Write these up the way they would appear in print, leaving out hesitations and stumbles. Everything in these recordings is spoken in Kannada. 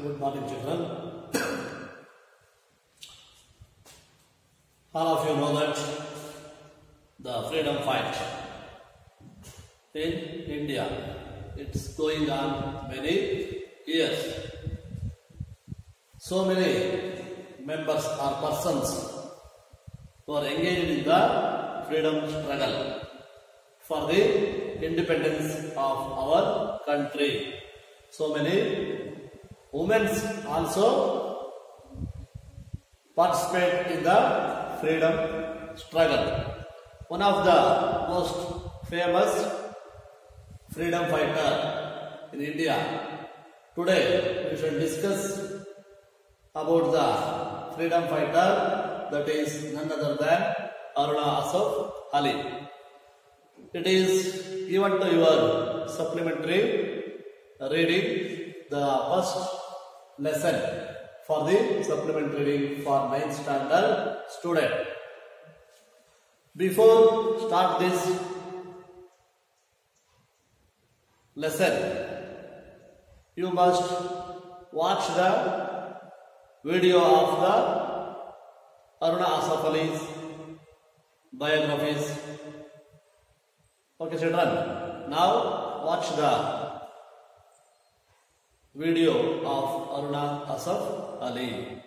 Good morning, children. All of you know that the freedom fight in India, it's going on many years. So many members or persons who are engaged in the freedom struggle for the independence of our country. So many women also participate in the freedom struggle. One of the most famous freedom fighter in India. Today we shall discuss about the freedom fighter, that is none other than Aruna Asaf Ali. It is given to your supplementary reading, the first lesson for the supplementary reading for 9th standard student. Before start this lesson, you must watch the video of the Aruna Asaf Ali's biographies. Okay, children. Now watch the video of Aruna Asaf Ali.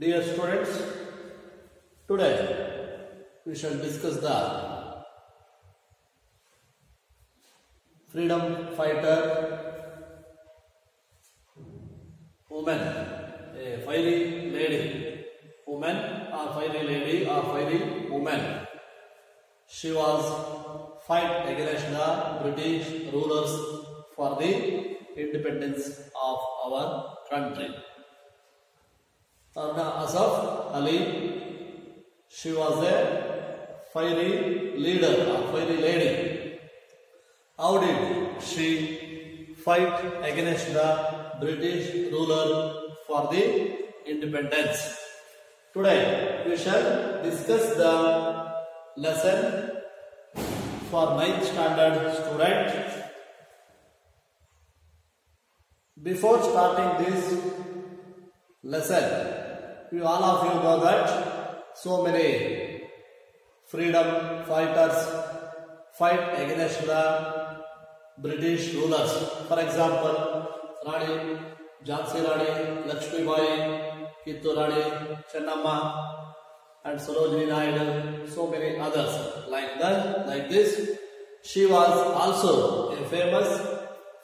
Dear students, today we shall discuss the freedom fighter woman, a fiery lady, woman or fiery lady or fiery woman. She was fight against the British rulers for the independence of our country. Aruna Asaf Ali, she was a fiery leader or fiery lady. How did she fight against the British ruler for the independence? Today we shall discuss the lesson for 9th standard student. Before starting this lesson, all of you know that so many freedom fighters fight against the British rulers. For example, Rani, Jhansi Rani, Lakshmi Bai, Kittu Rani, Chennamma, and Sarojini Naidu, so many others like this. She was also a famous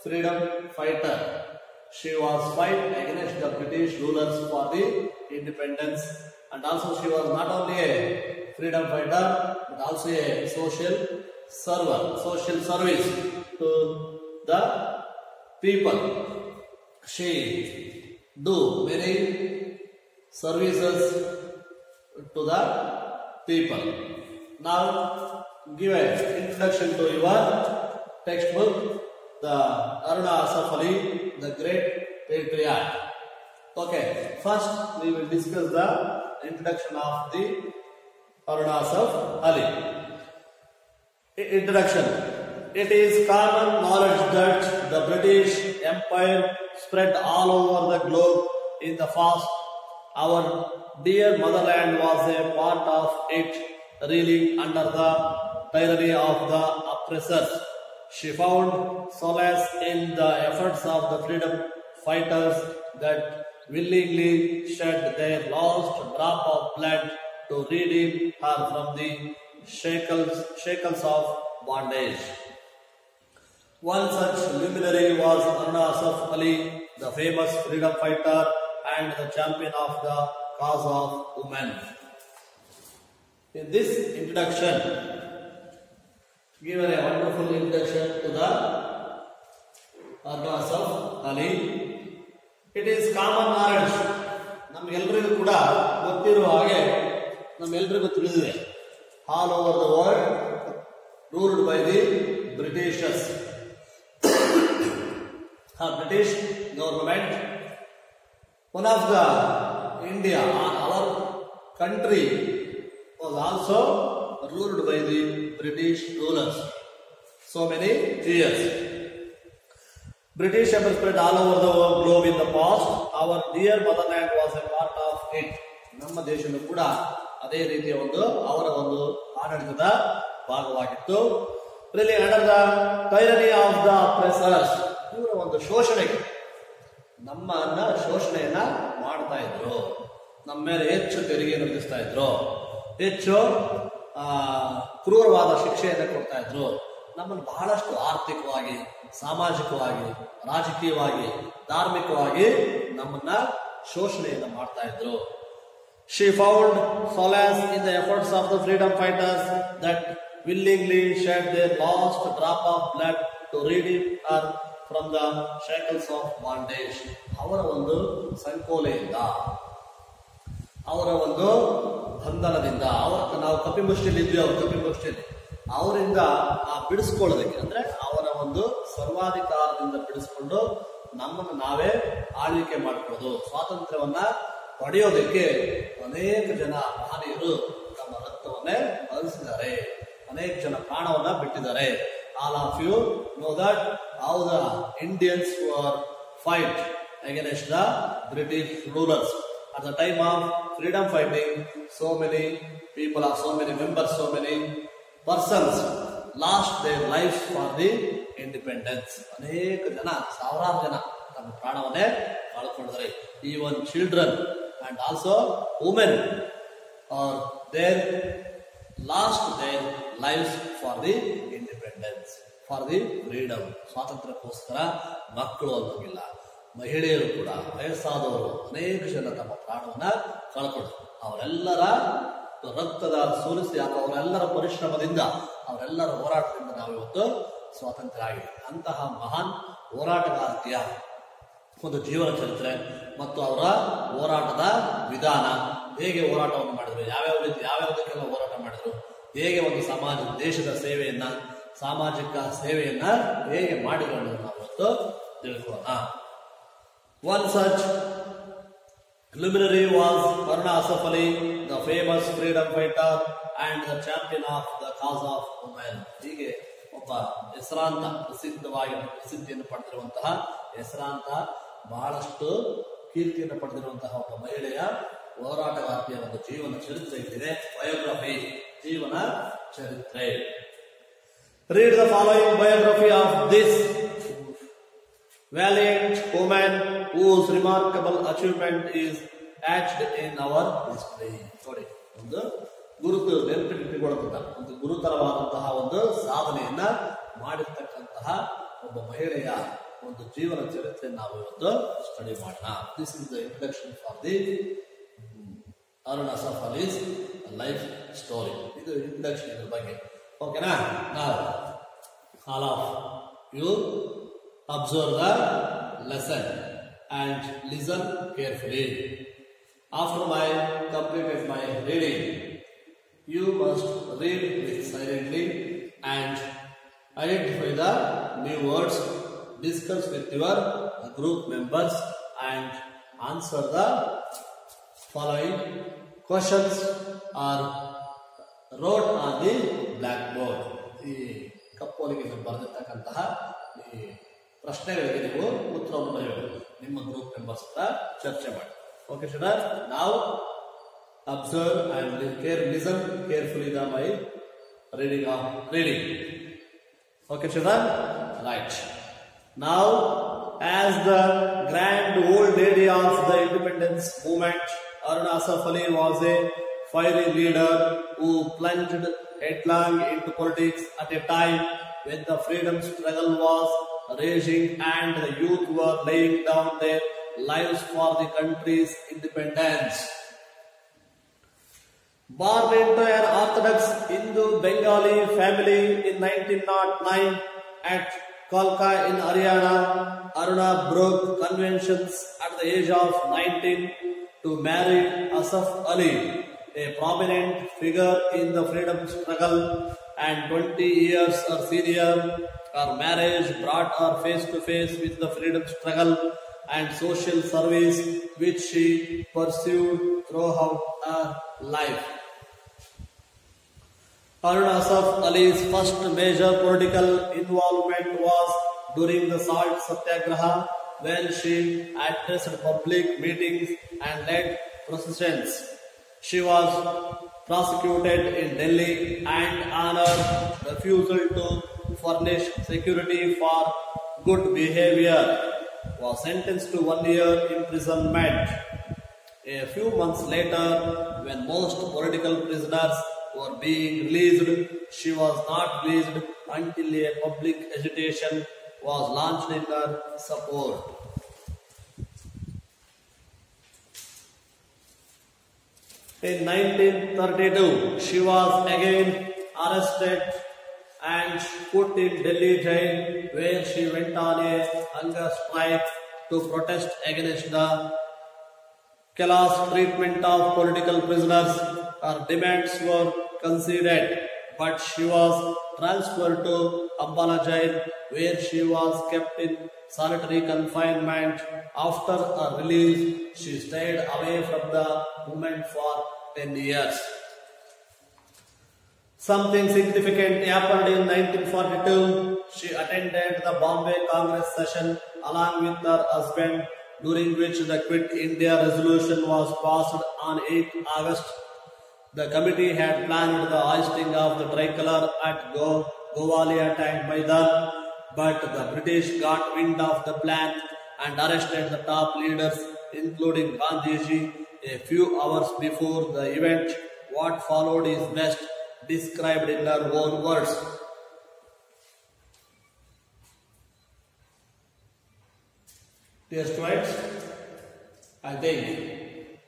freedom fighter. She was fight against the British rulers for the independence, and also she was not only a freedom fighter but also a social service to the people. She do many services to the people. Now give an introduction to your textbook, the Aruna Asaf Ali, the Great Patriot. Okay, first we will discuss the introduction of the Aruna Asaf Ali. Introduction. It is common knowledge that the British Empire spread all over the globe in the past. Our dear motherland was a part of it, reeling under the tyranny of the oppressors. She found solace in the efforts of the freedom fighters that willingly shed their last drop of blood to redeem her from the shackles of bondage. One such luminary was Aruna Asaf Ali, the famous freedom fighter and the champion of the cause of women. In this introduction, given a wonderful introduction to the Aruna Asaf Ali, it is common knowledge. ನಮ್ಗೆಲ್ಲರಿಗೂ ಕೂಡ ಗೊತ್ತಿರುವ ಹಾಗೆ ನಮ್ಮೆಲ್ಲರಿಗೂ ತಿಳಿದಿದೆ. All over the world, ruled by the Britishers. British government. One of the India, our country, was also ruled by the British rulers. So many years. British have spread all over the globe in the past. Our dear motherland was a part of it. ನಮ್ಮ ದೇಶನೂ ಕೂಡ ಅದೇ ರೀತಿಯ ಅವರ ಆಡಳಿತದ ಭಾಗವಾಗಿತ್ತು. Really under the tyranny of the oppressors, ಇವರ ಶೋಷಣೆಗೆ ನಮ್ಮನ್ನ ಶೋಷಣೆಯನ್ನ ಮಾಡ್ತಾ ಇದ್ರು. ನಮ್ಮ ಮೇಲೆ ಹೆಚ್ಚು ತೆರಿಗೆಯನ್ನು ವಿಧಿಸ್ತಾ ಇದ್ರು, ಹೆಚ್ಚು ಕ್ರೂರವಾದ ಶಿಕ್ಷೆಯನ್ನು ಕೊಡ್ತಾ ಇದ್ರು. ನಮ್ಮನ್ನು ಬಹಳಷ್ಟು ಆರ್ಥಿಕವಾಗಿ, ಸಾಮಾಜಿಕವಾಗಿ, ರಾಜಕೀಯವಾಗಿ, ಧಾರ್ಮಿಕವಾಗಿ ನಮ್ಮನ್ನ ಶೋಷಣೆಯನ್ನು ಮಾಡ್ತಾ ಇದ್ರು. She found solace in the efforts of the freedom fighters that willingly shed their last drop of blood to redeem her from the shackles of bondage. ಅವರ ಸಂಕೋಲೆಯಿಂದ, ಅವರ ಬಂಧನದಿಂದ, ನಾವು ಕಪಿಮುಷ್ಟಿಯಲ್ಲಿ ಇದ್ವಿ, ಅವರು ಕಪಿಮುಷ್ಟಿಯಲ್ಲಿ, ಅವರಿಂದ ಬಿಡಿಸ್ಕೊಳ್ಳೋದಕ್ಕೆ, ಅಂದ್ರೆ ಅವರ ಸರ್ವಾಧಿಕಾರದಿಂದ ಬಿಡಿಸ್ಕೊಂಡು ನಮ್ಮನ್ನು ನಾವೇ ಆಳ್ವಿಕೆ ಮಾಡ್ಕೊಳ್ಳೋದು, ಸ್ವಾತಂತ್ರ್ಯವನ್ನ ಪಡೆಯೋದಕ್ಕೆ ಅನೇಕ ಜನ ಮಹನೀಯರು ತಮ್ಮ ರಕ್ತವನ್ನೇ ಹರಿಸಿದ್ದಾರೆ, ಅನೇಕ ಜನ ಪ್ರಾಣವನ್ನ ಬಿಟ್ಟಿದ್ದಾರೆ. All of you know that how the Indians were fight against the British rulers. At the time of freedom fighting, so many people or so many members, so many persons lost their lives for the independence. ಅನೇಕ ಜನ, ಸಾವಿರಾರು ಜನ ತಮ್ಮ ಪ್ರಾಣವನ್ನೇ ಕಳ್ಕೊಂಡಿದ್ದಾರೆ. Even children and also women are there lost their lives for the independence, for the freedom. ಸ್ವಾತಂತ್ರ್ಯಕ್ಕೋಸ್ಕರ ಮಕ್ಕಳು ಅನ್ನೋಂಗಿಲ್ಲ, ಮಹಿಳೆಯರು ಕೂಡ, ವಯಸ್ಸಾದವರು ಅನೇಕ ಜನ ತಮ್ಮ ಪ್ರಾಣವನ್ನ ಕಳ್ಕೊಂಡ್ರು. ಅವರೆಲ್ಲರ ರಕ್ತದ ಸುರಿಸಿ ಅಥವಾ ಅವರೆಲ್ಲರ ಪರಿಶ್ರಮದಿಂದ, ಅವರೆಲ್ಲರ ಹೋರಾಟದಿಂದ ನಾವು ಇವತ್ತು ಸ್ವಾತಂತ್ರ್ಯ ಆಗಿದೆ. ಅಂತಹ ಮಹಾನ್ ಹೋರಾಟಗಾರ್ತಿಯ ಒಂದು ಜೀವನ ಚರಿತ್ರೆ ಮತ್ತು ಅವರ ಹೋರಾಟದ ವಿಧಾನ, ಹೇಗೆ ಹೋರಾಟವನ್ನು ಮಾಡಿದ್ರು, ಯಾವ್ಯಾವುದಕ್ಕೆಲ್ಲ ಹೋರಾಟ ಮಾಡಿದ್ರು, ಹೇಗೆ ಒಂದು ಸಮಾಜ ದೇಶದ ಸೇವೆಯನ್ನ, ಸಾಮಾಜಿಕ ಸೇವೆಯನ್ನ ಹೇಗೆ ಮಾಡಿದ್ರು ಅನ್ನೋದನ್ನ ನಾವು ಇವತ್ತು ತಿಳ್ಕೊಳ್ಳೋಣ. One such luminary was Aruna Asaf Ali, the famous freedom fighter and the champion of the cause of women. ಹೀಗೆ ಒಬ್ಬ ಹೆಸರಾಂತ ಪ್ರಸಿದ್ಧಿಯನ್ನು ಪಡೆದಿರುವಂತಹ ಹೆಸರಾಂತ ಬಹಳಷ್ಟು ಕೀರ್ತಿಯನ್ನು ಪಡೆದಿರುವಂತಹ ಒಬ್ಬ ಮಹಿಳೆಯ ಹೋರಾಟಗಾರ್ತಿಯ ಒಂದು ಜೀವನ ಚರಿತ್ರೆ ಇದೆ. ಬಯೋಗ್ರಫಿ, ಜೀವನ ಚರಿತ್ರೆ. Read the following biography of this valiant woman whose remarkable achievement is etched in our history. ನೋಡಿ, ಒಂದು ಗುರುತು ನೆನಪಿಟ್ಟುಕೊಳ್ಳುವಂತಹ ಒಂದು ಗುರುತರವಾದಂತಹ ಒಂದು ಸಾಧನೆಯನ್ನ ಮಾಡಿರ್ತಕ್ಕಂತಹ ಒಬ್ಬ ಮಹಿಳೆಯ ಒಂದು ಜೀವನ ಚರಿತ್ರೆ ನಾವು ಇವತ್ತು ಸ್ಟಡಿ ಮಾಡೋಣ. This is the introduction for the Arun Asaf Ali's life story. ಇದು ಇಂಟ್ರಡಕ್ಷನ್ ಇದ್ರ ಬಗ್ಗೆ. ಓಕೆನಾ? ನಾವು all of you observe the lesson and listen carefully. After my completed my reading, you must read it silently and identify the new words, discuss with your group members and answer the following questions are wrote on the blackboard. ಈ ಕಪ್ಪೋಲಿಗೆ ಬರೆದಿರ್ತಕ್ಕಂತಹ ಈ ಪ್ರಶ್ನೆಗಳಿಗೆ ನೀವು ಉತ್ತರವನ್ನು ಬರೆಯಬೇಕು. ನಿಮ್ಮ ಗ್ರೂಪ್ ಮೆಂಬರ್ಸ್ ಹತ್ರ ಚರ್ಚೆ ಮಾಡಿ. ಓಕೆ ಸ್ಟೂಡೆಂಟ್, ನಾವು observe and listen carefully the my reading. Okay children, right. Now, as the grand old lady of the independence movement, Aruna Asaf Ali was a fiery leader who plunged headlong into politics at a time when the freedom struggle was raging and the youth were laying down their lives for the country's independence. Born into an Orthodox Hindu Bengali family in 1909 at Kalka in Haryana, Aruna broke conventions at the age of 19 to marry Asaf Ali, a prominent figure in the freedom struggle, and 20 years her senior. Her marriage brought her face to face with the freedom struggle and social service which she pursued throughout her life. Aruna Asaf Ali's first major political involvement was during the Salt Satyagraha, when she addressed public meetings and led processions. She was prosecuted in Delhi and on her refusal to furnish security for good behavior was sentenced to 1 year imprisonment. A few months later, when most political prisoners were being released, she was not released until a public agitation was launched in her support. In 1932, she was again arrested and put in Delhi jail, where she went on a hunger strike to protest against the callous treatment of political prisoners. Her demands were conceded, but she was transferred to Ambala jail, where she was kept in solitary confinement. After her release, she stayed away from the movement for 10 years. Something significant happened in 1942. She attended the Bombay Congress session along with her husband, during which the Quit India resolution was passed on 8 August. The committee had planned the hoisting of the tricolour at Gowalia Tank Maidan, but the British got wind of the plan and arrested the top leaders, including Gandhiji a few hours before the event. What followed is best described in her own words. Dear students, I think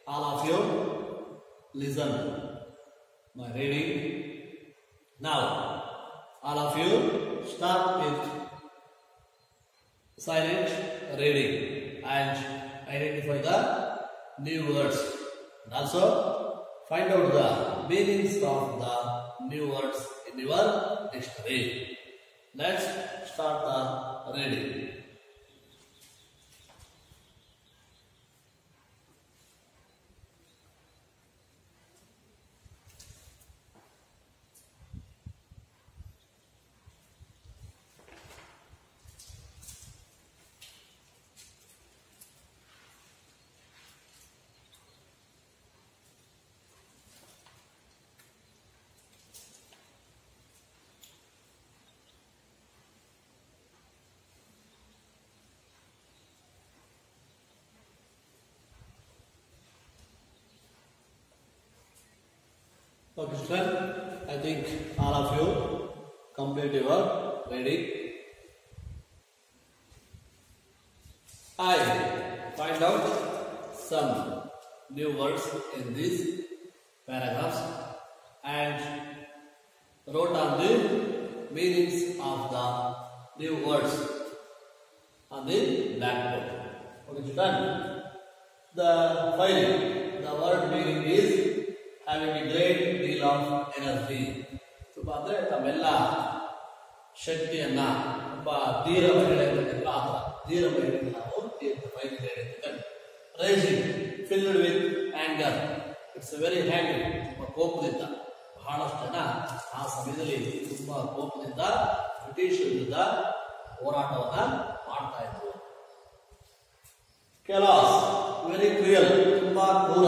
all of you listen my reading. Now, all of you start with silent reading and identify the new words. And also find out the meanings of the new words in your dictionary. Let's start the reading. Okay, sir. I think all of you complete your reading. I find out some new words in these paragraphs and wrote on the meanings of the new words on the blackboard. Okay, done. The filing, the word meaning is having a great deal of energy. ತುಂಬಾ ಅಂದ್ರೆ ತಮ್ಮೆಲ್ಲ ಶಕ್ತಿಯನ್ನ ತುಂಬಾ ಧೀರ ಮಹಿಳೆ ಆ ಥರ ಧೀರ ಮಹಿಳೆ ನಾವು rising filled with anger. It's very angry, ತುಂಬಾ ಕೋಪದಿಂದ. ಬಹಳಷ್ಟು ಜನ ಆ ಸಮಯದಲ್ಲಿ ತುಂಬಾ ಕೋಪದಿಂದ ಬ್ರಿಟಿಷ್ ವಿರುದ್ಧ ಹೋರಾಟವನ್ನ ಮಾಡ್ತಾ ಇದ್ರು. ಕೆಲಾಸ್ ವೆರಿ ಕ್ರೂಯಲ್, ತುಂಬಾ ಕ್ರೂರ.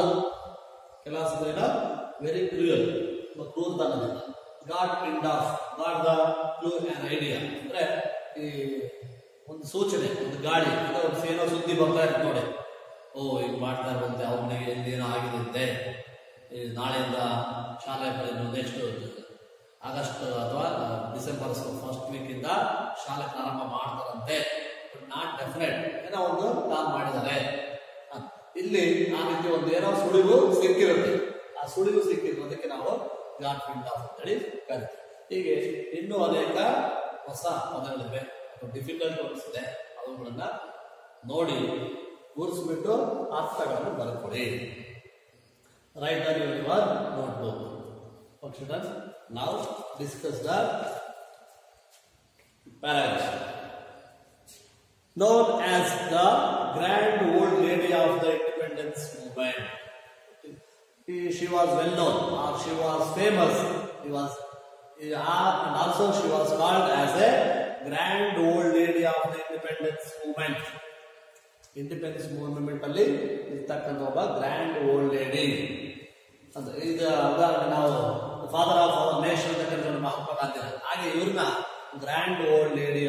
ಕೆಲಾಸ್ ಅಂದ್ರೆ ವೆರಿ ಕ್ರೂಯಲ್, ತುಂಬಾ ಕ್ರೂರತನದಿಂದ. Got wind of, got the clue an idea ಅಂದ್ರೆ ಈ ಒಂದು ಸೂಚನೆ, ಒಂದು ಗಾಳಿ, ಒಂದು ಏನೋ ಸುದ್ದಿ ಬರ್ತಾ ಇರುತ್ತೆ ನೋಡಿ. ಓ ಈಗ ಮಾಡ್ತಾ ಇರುವಂತೆ ಅವನಿಗೆ ಎಲ್ಲಿನೋ ಆಗಿದಂತೆ, ನಾಳೆಯಿಂದ ಶಾಲೆಗಳು ನೆಕ್ಸ್ಟ್ ಆಗಸ್ಟ್ ಅಥವಾ ಡಿಸೆಂಬರ್ ಫಸ್ಟ್ ವೀಕ್ ಇಂದ ಶಾಲೆ ಪ್ರಾರಂಭ ಮಾಡ್ತಾರಂತೆ. ಬಟ್ ನಾಟ್ ಡೆಫಿನೆಟ್, ಏನೋ ಒಂದು ಪ್ಲಾನ್ ಮಾಡಿದ್ದಾರೆ. ಇಲ್ಲಿ ಆ ರೀತಿ ಒಂದು ಏನೋ ಸುಳಿವು ಸಿಕ್ಕಿರುತ್ತೆ. ಆ ಸುಳಿವು ಸಿಕ್ಕಿರೋದಕ್ಕೆ ನಾವು ಗಾಟ್ ಪಿಂಡ್ ಆಫ್ ಅಂತೇಳಿ ಕರಿತೀವಿ. ಹೀಗೆ ಇನ್ನೂ ಅನೇಕ ಹೊಸ ಪದಗಳಿವೆ, ಡಿಫಿಕಲ್ಟ್ ವರ್ಡ್ಸ್ ಇದೆ. ಅವುಗಳನ್ನ ನೋಡಿ ಗುರುಸ್ಬಿಟ್ಟು ಅರ್ಥಗಳನ್ನು ಬರ್ಕೊಡಿ. Write on your notebook. Okay, now discuss the paragraph. Known as the Grand Old Lady of the Independence Movement. She was well known, or she was famous. And also she was called as a Grand Old Lady of the Independence Movement. Independence Movement ಅಲ್ಲಿ ಇರ್ತಕ್ಕಂಥ ಒಬ್ಬ ಗ್ರ್ಯಾಂಡ್ ಓಲ್ಡ್ ಲೇಡಿ ಅಂತ. ಈಗ ಉದಾಹರಣೆ ನಾವು ಫಾದರ್ ಆಫ್ ಅವರ್ ನೇಷನ್ ಅಂತ ಕರೀತಾರೆ ಮಹಾತ್ಮ ಗಾಂಧಿ. ಹಾಗೆ ಇವ್ರನ್ನ grand old lady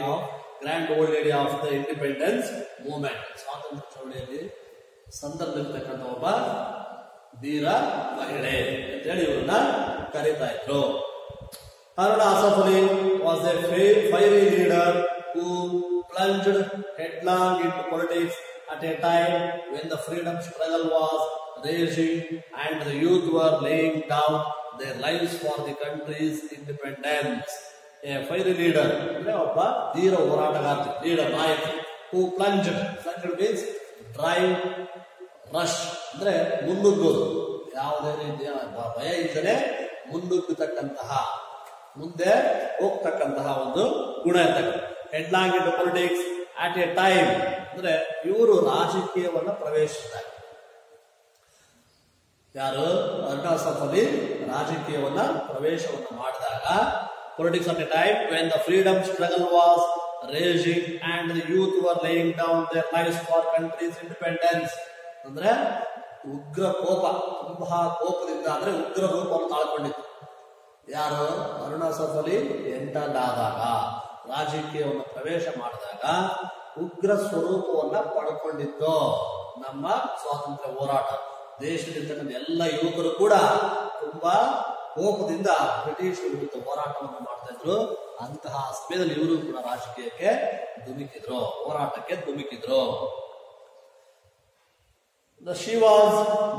of the independence movement, ಸ್ವಾತಂತ್ರ್ಯ ಚಳವಳಿಯಲ್ಲಿ ಸಂದರ್ಭದಲ್ಲಿರ್ತಕ್ಕಂಥ ಒಬ್ಬ ಧೀರ ಮಹಿಳೆ ಅಂತೇಳಿ ಇವ್ರನ್ನ ಕರೀತಾ ಇದ್ರು. Haruna Asaf Ali was a fiery leader who plunged headlong into politics at a time when the freedom struggle was raging and the youth were laying down their lives for the country's independence. A fiery leader, ಒಬ್ಬ ಧೀರ ಹೋರಾಟಗಾರ್ತಿ, leader, ನಾಯಕ. Who plunged means drive, rush ಅಂದ್ರೆ ಮುನ್ನುಗ್ಗೋದು. ಯಾವುದೇ ರೀತಿಯ ಭಯ ಇದ್ದರೆ ಮುನ್ನುಗ್ಗತಕ್ಕಂತಹ, ಮುಂದೆ ಹೋಗ್ತಕ್ಕಂತಹ ಒಂದು ಗುಣ ಇರ್ತಕ್ಕಂಥ. Headlong into politics at a time ಅಂದ್ರೆ ಇವರು ರಾಜಕೀಯವನ್ನ ಪ್ರವೇಶಿಸಿದ್ದಾರೆ. ಯಾರು? ಅರುಣಾ ಅಸಫ್ ಅಲಿ ರಾಜಕೀಯವನ್ನ ಪ್ರವೇಶವನ್ನ ಮಾಡಿದಾಗ, politics at a time when the freedom struggle was raging and the youth were laying down their lives for country's independence ಅಂದ್ರೆ ಉಗ್ರ ಕೋಪ, ತುಂಬಾ ಕೋಪದಿಂದ ಅಂದ್ರೆ ಉಗ್ರ ರೂಪವನ್ನು ತಾಳ್ಕೊಂಡಿತ್ತು. ಯಾರು? ಅರುಣಾ ಅಸಫ್ ಅಲಿ ಎಂಟರ್ ಆದಾಗ, ರಾಜಕೀಯವನ್ನು ಪ್ರವೇಶ ಮಾಡಿದಾಗ ಉಗ್ರ ಸ್ವರೂಪವನ್ನ ಪಡ್ಕೊಂಡಿತ್ತು ನಮ್ಮ ಸ್ವಾತಂತ್ರ್ಯ ಹೋರಾಟ. ದೇಶದಲ್ಲಿರ್ತಕ್ಕಂಥ ಎಲ್ಲ ಯುವಕರು ಕೂಡ ತುಂಬಾ ಕೋಪದಿಂದ ಬ್ರಿಟಿಷ್ ವಿರುದ್ಧ ಹೋರಾಟವನ್ನು ಮಾಡ್ತಾ ಇದ್ರು. ಅಂತಹ ಸಮಯದಲ್ಲಿ ಇವರು ಕೂಡ ರಾಜಕೀಯಕ್ಕೆ ಧುಮುಕಿದ್ರು, ಹೋರಾಟಕ್ಕೆ ಧುಮುಕಿದ್ರು. She was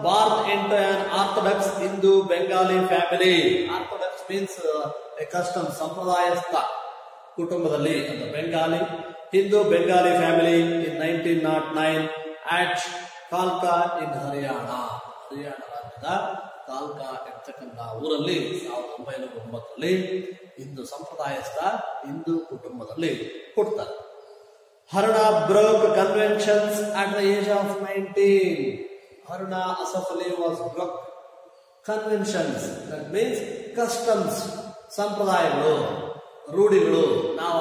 born into an Orthodox Hindu Bengali family. Orthodox means a custom, ಸಂಪ್ರದಾಯಸ್ಥ ಕುಟುಂಬದಲ್ಲಿ, ಅಂದ್ರೆ Bengali Hindu Bengali family in 1909 at ಕಾಲ್ಕಾ ಇನ್ ಹರಿಯಾಣ. ಹರಿಯಾಣ ರಾಜ್ಯದ ಕಾಲ್ಕಾ ಎಂಬತಕ್ಕಂಥ ಊರಲ್ಲಿ 1909ರಲ್ಲಿ ಹಿಂದೂ ಸಂಪ್ರದಾಯಸ್ಥ ಹಿಂದೂ ಕುಟುಂಬದಲ್ಲಿ ಹುಟ್ಟುತ್ತಾರೆ. Haruna broke conventions at the age of 19. Haruna Asaf Ali was broke conventions. That means customs, ಸಂಪ್ರದಾಯಗಳು, ರೂಢಿಗಳು, ನಾವು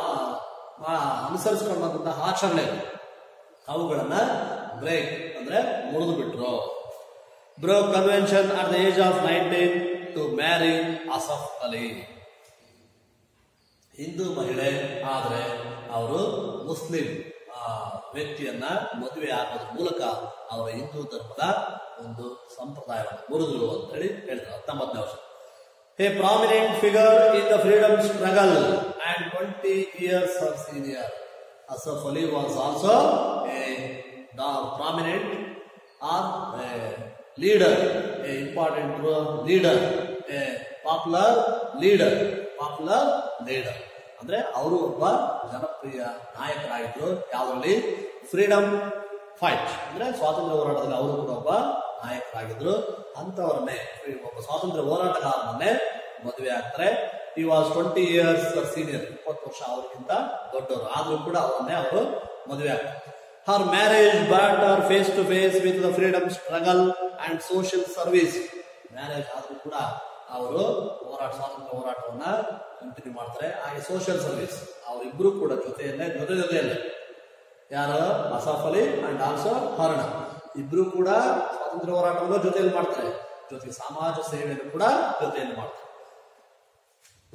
ಅನುಸರಿಸಿಕೊಂಡಂತಹ ಆಚರಣೆಗಳು, ಅವುಗಳನ್ನ ಬ್ರೇಕ್ ಅಂದ್ರೆ ಮುರಿದು ಬಿಟ್ರು. Broke convention at the age of 19 to marry Asaf Ali. Hindu ಮಹಿಳೆ ಆದ್ರೆ ಅವರು ಮುಸ್ಲಿಂ ವ್ಯಕ್ತಿಯನ್ನ ಮದುವೆ ಆಗೋದ್ರ ಮೂಲಕ ಅವರ ಹಿಂದೂ ಧರ್ಮದ ಒಂದು ಸಂಪ್ರದಾಯವನ್ನು ಮುರಿದ್ರು ಅಂತ ಹೇಳಿ ಹೇಳ್ತಾರೆ. 19ನೇ ವರ್ಷ. A prominent figure in the freedom struggle and 20 years her senior. Asaf Ali was also a prominent or a leader, a important leader, a popular leader. ಅಂದ್ರೆ ಅವರು ಒಬ್ಬ ಜನಪ್ರಿಯ ನಾಯಕರಾಗಿದ್ರು. ಯಾವ್ದ್ರಲ್ಲಿ? ಫ್ರೀಡಮ್ ಫೈಟ್ ಅಂದ್ರೆ ಸ್ವಾತಂತ್ರ್ಯ ಹೋರಾಟದಲ್ಲಿ ಅವರು ಕೂಡ ಒಬ್ಬ ನಾಯಕರಾಗಿದ್ರು. ಅಂತವರನ್ನೇ ಒಬ್ಬ ಸ್ವಾತಂತ್ರ್ಯ ಹೋರಾಟಗಾರನನ್ನೇ ಮದುವೆ ಆಗ್ತಾರೆ. ಈ ವಾಸ್ 20 years ಸೀನಿಯರ್, 20 ವರ್ಷ ಅವ್ರಿಗಿಂತ ದೊಡ್ಡವರು, ಆದ್ರೂ ಕೂಡ ಅವರನ್ನೇ ಅವರು ಮದುವೆ ಆಗ್ತಾರೆ. ಹರ್ marriage brought her face to face with the freedom struggle and social service. Marriage ಆದ್ರೂ ಕೂಡ ಅವರು ಸ್ವಾತಂತ್ರ್ಯ ಹೋರಾಟವನ್ನ ಕಂಟಿನ್ಯೂ ಮಾಡ್ತಾರೆ. ಹಾಗೆ ಸೋಷಿಯಲ್ ಸರ್ವಿಸ್ ಅವರಿಬ್ರು ಕೂಡ ಜೊತೆಯಲ್ಲೇ ಯಾರು? ಅಸಫ್ ಅಲಿ ಅಂಡ್ ಆಲ್ಸೋ ಹರಣ ಇಬ್ರು ಕೂಡ ಸ್ವಾತಂತ್ರ್ಯ ಹೋರಾಟವನ್ನು ಜೊತೆಯಲ್ಲಿ ಮಾಡ್ತಾರೆ, ಜೊತೆಗೆ ಸಮಾಜ ಸೇವೆಯನ್ನು ಕೂಡ ಜೊತೆಯಲ್ಲಿ ಮಾಡ್ತಾರೆ.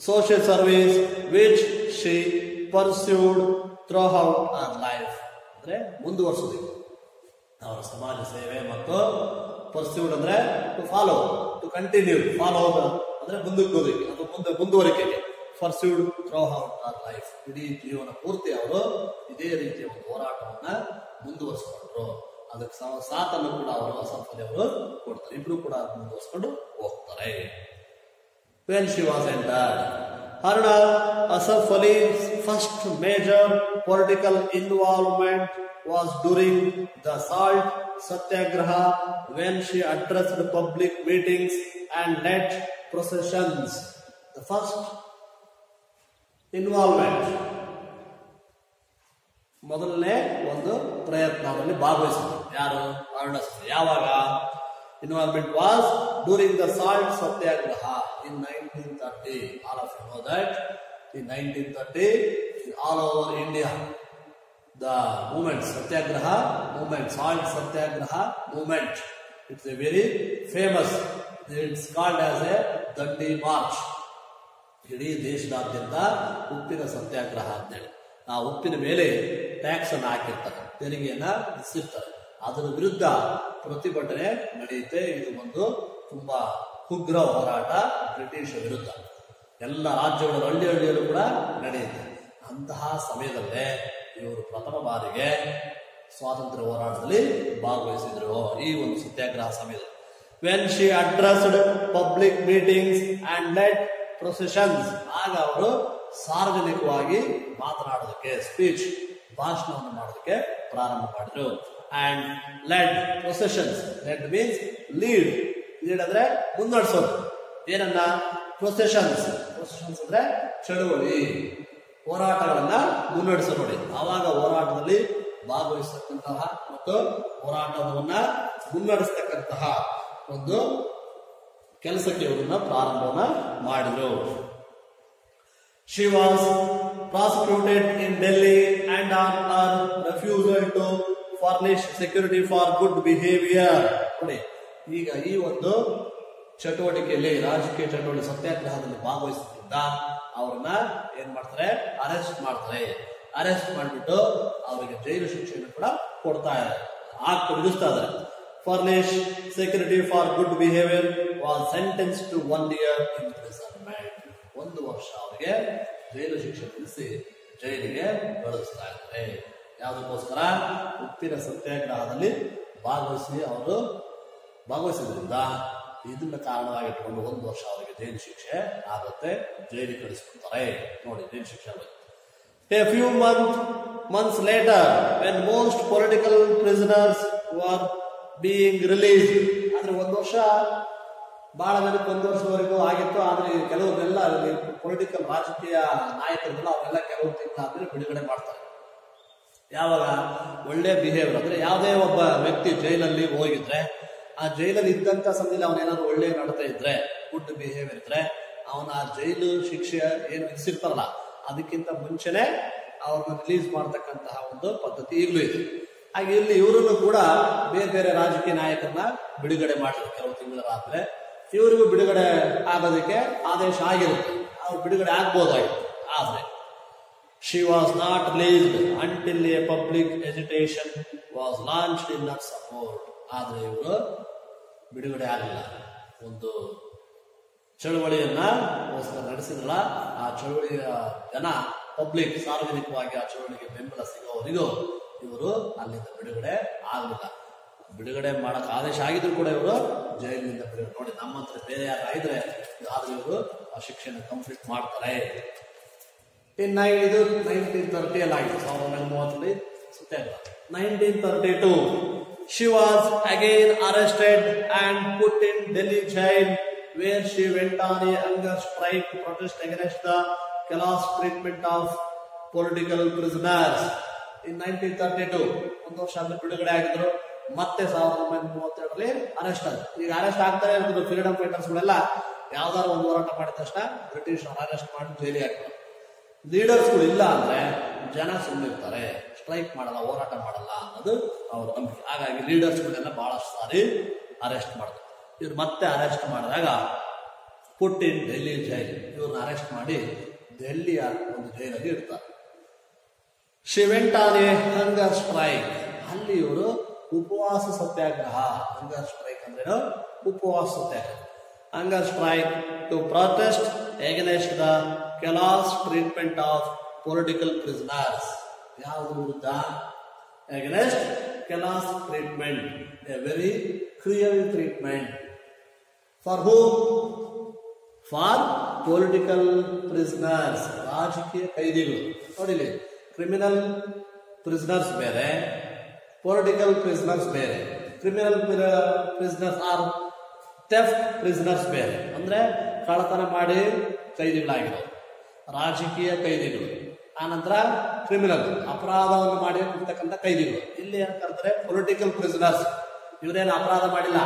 Social service which she pursued throughout our life ಅಂದ್ರೆ ಮುಂದುವರಿಸೋದಿಲ್ಲ ಅವರ ಸಮಾಜ ಸೇವೆ. ಮತ್ತು ಪರ್ಸ್ಯೂಡ್ ಅಂದ್ರೆ to follow, to continue, follow ಅಂದ್ರೆ ಮುಂದಕ್ಕೆ ಹೋದಕ್ಕೆ ಅದು ಮುಂದುವರಿಕೆಗೆ. Pursued throughout our life, ಇಡೀ ಜೀವನ ಪೂರ್ತಿ ಅವರು ಇದೇ ರೀತಿಯ ಒಂದು ಹೋರಾಟವನ್ನ ಮುಂದುವರಿಸಿಕೊಂಡ್ರು. ಅದಕ್ಕೆ ಸಾಥನ್ನು ಕೂಡ ಅವರು ಅಸಫ್ ಅಲಿ ಅವರು ಕೊಡ್ತಾರೆ. ಇಬ್ರು ಕೂಡ ಮುಂದುವರಿಸಿಕೊಂಡು ಹೋಗ್ತಾರೆ. When she was entered, Haruna Asaf Ali's first major political involvement was during the Salt Satyagraha, when she addressed public meetings and led processions. The first involvement, ಮೊದಲನೇ ಒಂದು ಪ್ರಯತ್ನದಲ್ಲಿ ಭಾಗವಹಿಸಿದ್ರು ಯಾರು? ಅರುಣಾ. ಯಾವಾಗ? Involvement was during the Salt Satyagraha in 1930. All of you know that in 1930 all over India the movement, Satyagraha movement, Salt Satyagraha movement, it's a very famous, it's called as a Dandi March. ಇಡೀ ದೇಶದಾದ್ಯಂತ ಉಪ್ಪಿನ ಸತ್ಯಾಗ್ರಹ ಅಂತೇಳಿ ಆ ಉಪ್ಪಿನ ಮೇಲೆ ಟ್ಯಾಕ್ಸ್ ಅನ್ನು ಹಾಕಿರ್ತಾರೆ, ತೆರಿಗೆಯನ್ನ ವಿಧಿಸಿರ್ತಾರೆ. ಅದರ ವಿರುದ್ಧ ಪ್ರತಿಭಟನೆ ನಡೆಯುತ್ತೆ. ಇದು ಒಂದು ತುಂಬಾ ಉಗ್ರ ಹೋರಾಟ ಬ್ರಿಟಿಷ್ ವಿರುದ್ಧ. ಎಲ್ಲ ರಾಜ್ಯಗಳ ಹಳ್ಳಿಯಲ್ಲೂ ಕೂಡ ನಡೆಯುತ್ತೆ. ಅಂತಹ ಸಮಯದಲ್ಲೇ ಇವರು ಪ್ರಥಮ ಬಾರಿಗೆ ಸ್ವಾತಂತ್ರ್ಯ ಹೋರಾಟದಲ್ಲಿ ಭಾಗವಹಿಸಿದ್ರು ಈ ಒಂದು ಸತ್ಯಾಗ್ರಹ ಸಮಯದಲ್ಲಿ. When she addressed public meetings and led processions, ಆಗ ಅವರು ಸಾರ್ವಜನಿಕವಾಗಿ ಮಾತನಾಡೋದಕ್ಕೆ, ಸ್ಪೀಚ್ ಭಾಷಣವನ್ನು ಮಾಡೋದಕ್ಕೆ ಪ್ರಾರಂಭ ಮಾಡಿದ್ರು. And led processions, led means lead, lead ಅಂದ್ರೆ ಮುನ್ನಡೆಸೋದು. ಏನನ್ನ? ಪ್ರೊಸೆಷನ್ಸ್, ಪ್ರೊಸೆಷನ್ಸ್ ಅಂದ್ರೆ ಚಳುವಳಿ, ಹೋರಾಟಗಳನ್ನ ಮುನ್ನಡೆಸೋ ನೋಡಿ. ಆವಾಗ ಹೋರಾಟದಲ್ಲಿ ಭಾಗವಹಿಸತಕ್ಕಂತಹ ಮತ್ತು ಹೋರಾಟವನ್ನ ಮುನ್ನಡೆಸತಕ್ಕಂತಹ ಒಂದು ಕೆಲಸಕ್ಕೆ ಇವರನ್ನ ಪ್ರಾರಂಭವನ್ನ ಮಾಡಿದ್ರು. She was prosecuted in Delhi and on her refusal to furnish security for good behavior. ನೋಡಿ, ಈಗ ಈ ಒಂದು ಚಟುವಟಿಕೆಯಲ್ಲಿ, ರಾಜಕೀಯ ಚಟುವಟಿಕೆ ಸತ್ಯಾಗ್ರಹದಲ್ಲಿ ಭಾಗವಹಿಸಿದ್ರಿಂದ ಅವ್ರನ್ನ ಏನ್ ಮಾಡ್ತಾರೆ? ಅರೆಸ್ಟ್ ಮಾಡ್ತಾರೆ. ಅರೆಸ್ಟ್ ಮಾಡಿಬಿಟ್ಟು ಅವರಿಗೆ ಜೈಲು ಶಿಕ್ಷೆಯನ್ನು ಕೂಡ ಕೊಡ್ತಾ ಇದ್ದಾರೆ, ವಿಧಿಸ್ತಾ ಇದ್ದಾರೆ. furnish security for good behavior was sentenced to 1 year imprisonment. 1 ವರ್ಷ ಅವರಿಗೆ ಜೈಲು ಶಿಕ್ಷೆ ವಿಧಿಸಿ ಜೈಲಿಗೆ ಕಳಿಸ್ತಾ ಇದ್ದಾರೆ. ಯಾವುದಕ್ಕೋಸ್ಕರ? ಉಪ್ಪಿನ ಸತ್ಯಾಗ್ರಹದಲ್ಲಿ ಭಾಗವಹಿಸಿದ್ರಿಂದ ಇದನ್ನ ಕಾರಣವಾಗಿಟ್ಕೊಂಡು 1 ವರ್ಷ ಅವರಿಗೆ ಜೈಲು ಶಿಕ್ಷೆ ಆಗುತ್ತೆ, ಜೈಲಿಗೆ ಕಳಿಸ್ಕೊಡ್ತಾರೆ. ನೋಡಿ ಜೈಲು ಶಿಕ್ಷೆ. A few months later, when most political prisoners were being released, ಅಂದ್ರೆ 1 ವರ್ಷ ಬಹಳ ಜನಕ್ಕೆ 1 ವರ್ಷದವರೆಗೂ ಆಗಿತ್ತು. ಆದ್ರೆ ಕೆಲವರೆಲ್ಲ ಪೊಲಿಟಿಕಲ್ ರಾಜಕೀಯ ನಾಯಕರುಗಳು ಅವರೆಲ್ಲ ಕೆಲವು ತಿಂಗಳಾದ್ಮೇಲೆ ಬಿಡುಗಡೆ ಮಾಡ್ತಾರೆ. ಯಾವಾಗ? ಒಳ್ಳೆ ಬಿಹೇವಿಯರ್, ಅಂದ್ರೆ ಯಾವುದೇ ಒಬ್ಬ ವ್ಯಕ್ತಿ ಜೈಲಲ್ಲಿ ಹೋಗಿದ್ರೆ, ಆ ಜೈಲಲ್ಲಿ ಇದ್ದಂತ ಸಮಯದಲ್ಲಿ ಅವನೇನಾದ್ರು ಒಳ್ಳೆ ನಡತೆ ಇದ್ರೆ, ಗುಡ್ ಬಿಹೇವಿಯರ್ ಇದ್ರೆ, ಅವನ ಆ ಜೈಲು ಶಿಕ್ಷೆ ಏನು ವಿಧಿಸಿರ್ತಾರಲ್ಲ ಅದಕ್ಕಿಂತ ಮುಂಚೆನೆ ಅವ್ರನ್ನ ರಿಲೀಸ್ ಮಾಡತಕ್ಕಂತಹ ಒಂದು ಪದ್ಧತಿ ಈಗಲೂ ಇದೆ. ಹಾಗೆ ಇಲ್ಲಿ ಇವರನ್ನು ಕೂಡ ಬೇರೆ ಬೇರೆ ರಾಜಕೀಯ ನಾಯಕರನ್ನ ಬಿಡುಗಡೆ ಮಾಡಿದ್ರು ಕೆಲವು ತಿಂಗಳಾದ್ಮೇಲೆ. ಇವರಿಗೂ ಬಿಡುಗಡೆ ಆಗೋದಕ್ಕೆ ಆದೇಶ ಆಗಿರುತ್ತೆ, ಅವ್ರು ಬಿಡುಗಡೆ ಆಗ್ಬೋದಾಗಿತ್ತು. ಆದ್ರೆ she was not released until a public agitation was launched in her support. ಆದ್ರೆ ಇವರು ಬಿಡುಗಡೆ ಆಗಲಿಲ್ಲ. ಒಂದು ಚಳವಳಿಯನ್ನ ನಡೆಸಿದ್ರಲ್ಲ, ಆ ಚಳವಳಿಯ ಜನ ಪಬ್ಲಿಕ್ ಸಾರ್ವಜನಿಕವಾಗಿ ಆ ಚಳವಳಿಗೆ ಬೆಂಬಲ ಸಿಗೋವರೆಗೂ ಇವರು ಅಲ್ಲಿಂದ ಬಿಡುಗಡೆ ಆಗಲಿಲ್ಲ. ಬಿಡುಗಡೆ ಮಾಡಕ್ ಆದೇಶ ಆಗಿದ್ರು ಕೂಡ ಇವರು ಜೈಲಿನಿಂದ ಬಿಡುಗಡೆ. ನೋಡಿ, ನಮ್ಮ ಹತ್ರ ಬೇರೆ ಯಾರು ಆಗಿದ್ರೆ ಆದ್ರೆ ಇವರು ಆ ಶಿಕ್ಷೆನ ಕಂಪ್ಲೀಟ್ ಮಾಡ್ತಾರೆ. ಇದು 1930 ಅಲ್ಲಿ ಆಗಿದೆ, 1930 ಸತ್ಯಾಗ್ರಹ. 1932 she was again arrested and put in Delhi jail, where she went on a hunger strike to protest against the callous treatment of political prisoners. In 1932 1 ವರ್ಷ ಆದ್ಮೇಲೆ ಬಿಡುಗಡೆ ಆಗಿದ್ರು. ಮತ್ತೆ 1932ರಲ್ಲಿ ಅರೆಸ್ಟ್ ಆದ್ರು. ಈಗ ಅರೆಸ್ಟ್ ಆಗ್ತಾರೆ ಅಂದ್ರೆ ಫ್ರೀಡಮ್ ಫೈಟರ್ಸ್ ಗಳೆಲ್ಲ ಯಾವ್ದಾದ್ರು ಒಂದು ಹೋರಾಟ ಮಾಡಿದ ತಕ್ಷಣ ಬ್ರಿಟಿಷ್ ಅರೆಸ್ಟ್ ಮಾಡಿ ಜೈಲಿಗೆ ಹಾಕ್ತಾರೆ. ಲೀಡರ್ಸ್ಗಳು ಇಲ್ಲ ಅಂದ್ರೆ ಜನ ಸುಮ್ಮನಿರ್ತಾರೆ, ಸ್ಟ್ರೈಕ್ ಮಾಡಲ್ಲ, ಹೋರಾಟ ಮಾಡಲ್ಲ ಅನ್ನೋದು ಅವ್ರ ನಂಬಿಕೆ. ಹಾಗಾಗಿ ಲೀಡರ್ಸ್ಗಳೆಲ್ಲ ಬಹಳಷ್ಟು ಸಾರಿ ಅರೆಸ್ಟ್ ಮಾಡ್ತಾರೆ. ಇವ್ರು ಮತ್ತೆ ಅರೆಸ್ಟ್ ಮಾಡಿದಾಗ ಪುಟ್ ಇನ್ ಡೆಲ್ಲಿ ಜೈಲ್, ಇವ್ರನ್ನ ಅರೆಸ್ಟ್ ಮಾಡಿ ಡೆಲ್ಲಿಯ ಒಂದು ಜೈಲಲ್ಲಿ ಇಡ್ತಾರೆ. She went on a hunger strike, ಅಲ್ಲಿ ಇವರು ಉಪವಾಸ ಸತ್ಯಾಗ್ರಹ. ಹಂಗರ್ ಸ್ಟ್ರೈಕ್ ಅಂದ್ರೆ ಉಪವಾಸ ಸತ್ಯಾಗ್ರಹ. Hunger strike to protest against the callous treatment of political prisoners. ಯಾವುದು ವಿರುದ್ಧ? Against callous treatment, a very cruel treatment. For whom? For political prisoners, ರಾಜಕೀಯ ಕೈದಿಗಳು. ನೋಡಿಲಿ, ಕ್ರಿಮಿನಲ್ ಪ್ರಿಸನರ್ಸ್ ಬೇರೆ, ಪೊಲಿಟಿಕಲ್ ಪ್ರಿಸನರ್ಸ್ ಬೇರೆ. Criminal prisoners or theft prisoners ಬೇರೆ, ಅಂದ್ರೆ ಕಳ್ಳತನ ಮಾಡಿ ಕೈದಿಗಳಾಗಿರೋರು. ರಾಜಕೀಯ ಕೈದಿಗಳು, ಆನಂತರ ಕ್ರಿಮಿನಲ್, ಅಪರಾಧವನ್ನು ಮಾಡಿ ಇರ್ತಕ್ಕಂಥ ಕೈದಿಗಳು. ಇಲ್ಲಿ ಏನ್ ಕರ್ತಾರೆ? Political prisoners. ಇವರೇನು ಅಪರಾಧ ಮಾಡಿಲ್ಲ,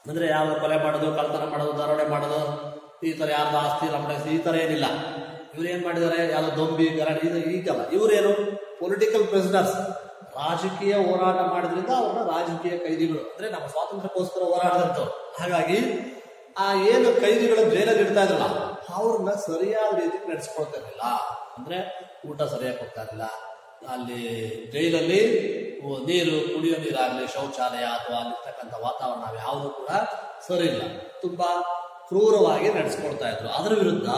ಅಂದ್ರೆ ಯಾವ ಕೊಲೆ ಮಾಡೋದು, ಕಳ್ಳತನ ಮಾಡೋದು, ದರೋಡೆ ಮಾಡೋದು, ಈ ತರ ಯಾರ್ದು ಆಸ್ತಿ ಲಂಬಡಿಸಿ ಈ ತರ ಏನಿಲ್ಲ. ಇವ್ರೇನ್ ಮಾಡಿದ್ದಾರೆ? ಯಾವ್ದು ದೊಂಬಿ ಗಲಾಟೆ ಈಗಲ್ಲ. ಇವರೇನು? Political prisoners. ರಾಜಕೀಯ ಹೋರಾಟ ಮಾಡಿದ್ರಿಂದ ಅವ್ರನ್ನ ರಾಜಕೀಯ ಕೈದಿಗಳು, ಅಂದ್ರೆ ನಮ್ಮ ಸ್ವಾತಂತ್ರ್ಯಕ್ಕೋಸ್ಕರ ಹೋರಾಟದಂತವ್ರು. ಹಾಗಾಗಿ ಆ ಏನು ಕೈದಿಗಳು ಜೈಲಲ್ಲಿ ಇಡ್ತಾ ಇದ್ರಲ್ಲ, ಅವ್ರನ್ನ ಸರಿಯಾದ ರೀತಿ ನಡೆಸ್ಕೊಳ್ತಾ ಇರಲಿಲ್ಲ. ಅಂದ್ರೆ ಊಟ ಸರಿಯಾಗಿ ಕೊಡ್ತಾ ಇರಲಿಲ್ಲ. ಅಲ್ಲಿ ಜೈಲಲ್ಲಿ ನೀರು, ಕುಡಿಯೋ ನೀರಾಗ್ಲಿ, ಶೌಚಾಲಯ ಅಥವಾ ಅಲ್ಲಿರ್ತಕ್ಕಂಥ ವಾತಾವರಣ ಯಾವುದು ಕೂಡ ಸರಿ ಇಲ್ಲ. ತುಂಬಾ ಕ್ರೂರವಾಗಿ ನಡೆಸ್ಕೊಳ್ತಾ ಇದ್ರು. ಅದರ ವಿರುದ್ಧ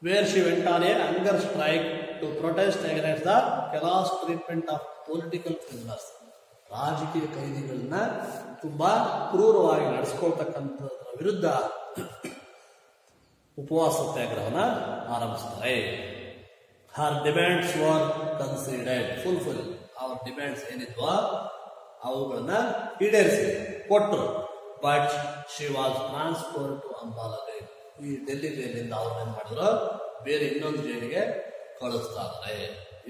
where she went on a hunger strike to protest against the callous treatment of political prisoners. ರಾಜಕೀಯ ಕೈದಿಗಳನ್ನ ತುಂಬಾ ಕ್ರೂರವಾಗಿ ನಡೆಸ್ಕೊಳ್ತಕ್ಕಂಥದ್ರ ವಿರುದ್ಧ ಉಪವಾಸ ಸತ್ಯಾಗ್ರಹನ ಆರಂಭಿಸ್ತಾರೆ. Her demands were considered, fulfil. ಅವ್ರ ಡಿಮ್ಯಾಂಡ್ಸ್ ಏನಿದ್ವೋ ಅವುಗಳನ್ನ ಈಡೇರಿಸಿ ಕೊಟ್ಟರು. But she was transfer to Ambala jail. ಈ ಡೆಲ್ಲಿ ಜೈಲಿಂದ ಅವ್ರನ್ನೇನ್ ಮಾಡಿದ್ರು? ಬೇರೆ ಇನ್ನೊಂದು ಜೈಲಿಗೆ ಕಳಿಸ್ತಾ ಇದ್ದಾರೆ.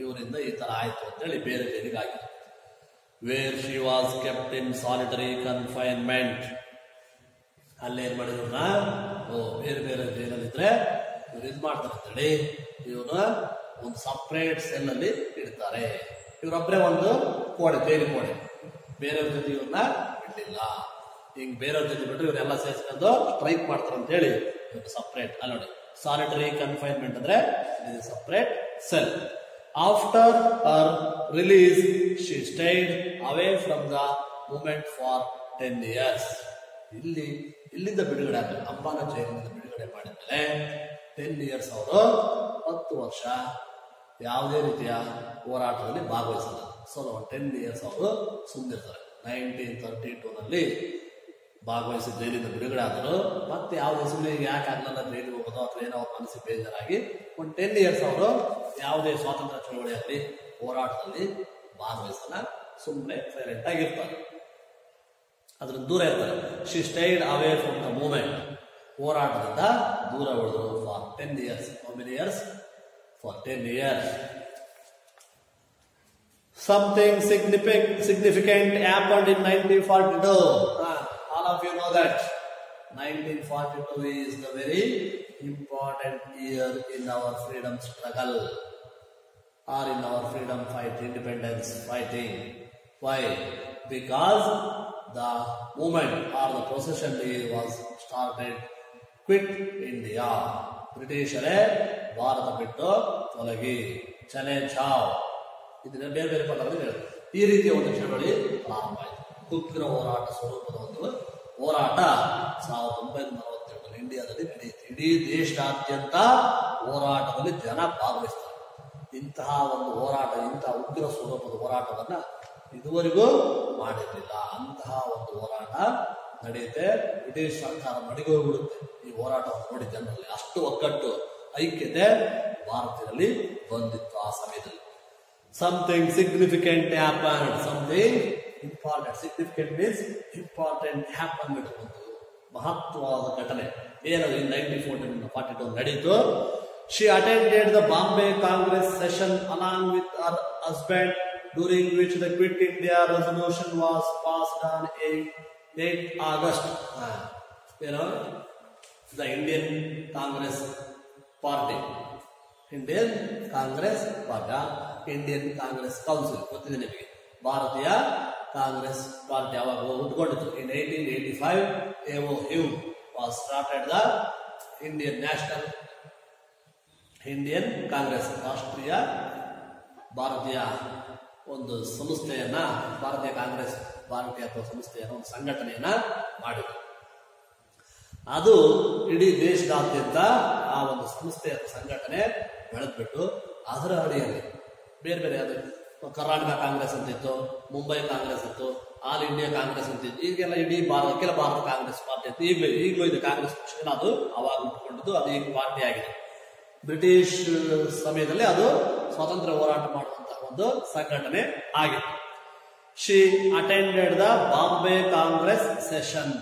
ಇವರಿಂದ ಈ ತರ ಆಯ್ತು ಅಂತೇಳಿ ಬೇರೆ ಜೈಲಿಗೆ ಆಗಿದೆ. Where she was kept in solitary confinement. ಅಲ್ಲೇನ್ ಮಾಡಿದ್ರು? ಬೇರೆ ಬೇರೆ ಜೈಲಲ್ಲಿದ್ರೆ ಇವ್ರು ಇದ್ ಮಾಡ್ತಾರೆ ಅಂತೇಳಿ ಇವ್ರನ್ನ ಒಂದು ಸಪ್ರೇಟ್ ಸೆಲ್ ಅಲ್ಲಿ ಇಡ್ತಾರೆ. ಇವರೊಬ್ಬರೇ ಒಂದು ಕೋಣೆ, ಜೈಲು ಕೋಣೆ. ಬೇರೆಯವ್ರ ಜೊತೆ ಇವ್ರನ್ನ ಇಡ್ಲಿಲ್ಲ. ಹಿಂಗ್ ಬೇರೆಯವ್ರ ಜೊತೆ ಬಿಟ್ಟರೆ ಇವರೆಲ್ಲ ಸೇರಿಸ್ಕೊಂಡು ಸ್ಟ್ರೈಕ್ ಮಾಡ್ತಾರೆ ಅಂತ ಹೇಳಿ ಇವ್ರು ಸಪ್ರೇಟ್. ಅಲ್ಲಿ ನೋಡಿ, ಸಾಲಿಟರಿ ಕನ್ಫೈನ್ಮೆಂಟ್ ಅಂದ್ರೆ separate cell. After her release, she stayed away from the movement for 10 years. ಇಲ್ಲಿಂದ ಬಿಡುಗಡೆ ಆಗ್ತದೆ. ಅಂಬಾಲ ಜೈಲಿನಿಂದ ಬಿಡುಗಡೆ ಮಾಡಿದ್ಮೇಲೆ 10 years ಅವರು 10 ವರ್ಷ ಯಾವುದೇ ರೀತಿಯ ಹೋರಾಟದಲ್ಲಿ ಭಾಗವಹಿಸಲ್ಲ. ಸೊ 10 years ಅವರು ಸುಮ್ಮನಿರ್ತಾರೆ. 1932 ಭಾಗವಹಿಸಿ ಜೈಲಿಂದ ಬಿಡುಗಡೆ ಆದರು. ಮತ್ತೆ ಯಾವುದೇ ಸುಮ್ಮನೆ ಯಾಕೆ ಆಗಲ್ಲ ಜೈಲಿಗೆ ಹೋಗೋದು ಅಥವಾ ಏನೋ ಅವ್ರ ಮನಸ್ಸಿಗೆ ಬೇಜಾರಾಗಿ 10 years ಅವರು ಯಾವುದೇ ಸ್ವಾತಂತ್ರ್ಯ ಚಳವಳಿಯಲ್ಲಿ ಹೋರಾಟದಲ್ಲಿ ಭಾಗವಹಿಸಲ್ಲ, ಸುಮ್ಮನೆ ಸೈಲೆಂಟ್ ಆಗಿರ್ತಾರೆ, ಅದ್ರ ದೂರ ಇರ್ತಾರೆ. She stayed away from the movement, ಹೋರಾಟದಿಂದ ದೂರ ಉಳಿದ್ರು for 10 years. How many years? For 10 years. Something significant happened in 1942. All of you know that 1942 is the very important year in our freedom struggle or in our freedom fight, independence fighting. Why? Because the movement or the procession was started, quit India. ಬ್ರಿಟಿಷರೇ ಭಾರತ ಬಿಟ್ಟು ತೊಲಗಿ, ಚಲೆ ಚಾವ್, ಇದನ್ನ ಬೇರೆ ಬೇರೆ ಪದಗಳಲ್ಲಿ ಹೇಳುತ್ತೆ. ಈ ರೀತಿಯ ಒಂದು ಚಳವಳಿ ಪ್ರಾರಂಭ ಆಯಿತು. ಉಗ್ರ ಹೋರಾಟ ಸ್ವರೂಪದ ಒಂದು ಹೋರಾಟ 1947 ಇಂಡಿಯಾದಲ್ಲಿ ನಡೆಯುತ್ತೆ. ಇಡೀ ದೇಶದಾದ್ಯಂತ ಹೋರಾಟದಲ್ಲಿ ಜನ ಭಾಗವಹಿಸ್ತಾರೆ. ಇಂತಹ ಒಂದು ಹೋರಾಟ, ಇಂತಹ ಉಗ್ರ ಸ್ವರೂಪದ ಹೋರಾಟವನ್ನ ಇದುವರೆಗೂ ಮಾಡಿರಲಿಲ್ಲ. ಅಂತಹ ಒಂದು ಹೋರಾಟ ನಡೆಯುತ್ತೆ. ಬ್ರಿಟಿಷ್ ಸರ್ಕಾರ ನಡಿಗೋಗ್ಬಿಡುತ್ತೆ ಈ ಹೋರಾಟವನ್ನು ನೋಡಿ. ಜನರಲ್ಲಿ ಅಷ್ಟು ಒಗ್ಗಟ್ಟು, ಐಕ್ಯತೆ ಭಾರತೀಯರಲ್ಲಿ ಬಂದಿತ್ತು ಆ ಸಮಯದಲ್ಲಿ. Something significant happened. Something important. Significant means important happened. ಒಂದು ಮಹತ್ವವಾದ ಘಟನೆ ಏನದು? 1942 ನಡೆಯಿತು. She attended the Bombay Congress session along with her husband, during which the Quit India resolution was passed on 8 August. The Indian Congress Party, Indian Congress Party, Indian Congress Council, ಗೊತ್ತಿದೆ ನಿಮಗೆ. ಭಾರತೀಯ ಕಾಂಗ್ರೆಸ್ ಪಾರ್ಟಿ ಯಾವಾಗ ಹುಟ್ಟುಕೊಂಡಿತ್ತು? In 1885 AOU was started the Indian Congress, ರಾಷ್ಟ್ರೀಯ ಭಾರತೀಯ ಒಂದು ಸಂಸ್ಥೆಯನ್ನ, ಭಾರತೀಯ ಕಾಂಗ್ರೆಸ್ ಪಾರ್ಟಿ ಅಥವಾ ಸಂಸ್ಥೆಯನ್ನ, ಒಂದು ಸಂಘಟನೆಯನ್ನ ಮಾಡಿದ್ರು. ಅದು ಇಡೀ ದೇಶದಾದ್ಯಂತ ಆ ಒಂದು ಸಂಸ್ಥೆ ಅಥವಾ ಸಂಘಟನೆ ಬೆಳೆದ್ಬಿಟ್ಟು ಅದರ ಅಡಿಯಲ್ಲಿ ಬೇರೆ ಬೇರೆ, ಅದು ಕರ್ನಾಟಕ ಕಾಂಗ್ರೆಸ್ ಅಂತಿತ್ತು, ಮುಂಬೈ ಕಾಂಗ್ರೆಸ್ ಇತ್ತು, ಆಲ್ ಇಂಡಿಯಾ ಕಾಂಗ್ರೆಸ್ ಅಂತಿತ್ತು. ಈಗೆಲ್ಲ ಇಡೀ ಅಖಿಲ ಭಾರತ ಕಾಂಗ್ರೆಸ್ ಪಾರ್ಟಿ ಅಂತ ಈಗಲೂ ಇದು ಕಾಂಗ್ರೆಸ್ ಪಕ್ಷ. ಅದು ಅವಾಗ ಹುಟ್ಟುಕೊಂಡಿದ್ದು, ಅದು ಈಗ ಪಾರ್ಟಿ ಆಗಿದೆ. ಬ್ರಿಟಿಷ್ ಸಮಯದಲ್ಲಿ ಅದು ಸ್ವಾತಂತ್ರ್ಯ ಹೋರಾಟ ಮಾಡುವಂತಹ ಒಂದು ಸಂಘಟನೆ ಆಗಿತ್ತು. She attended the Bombay Congress session.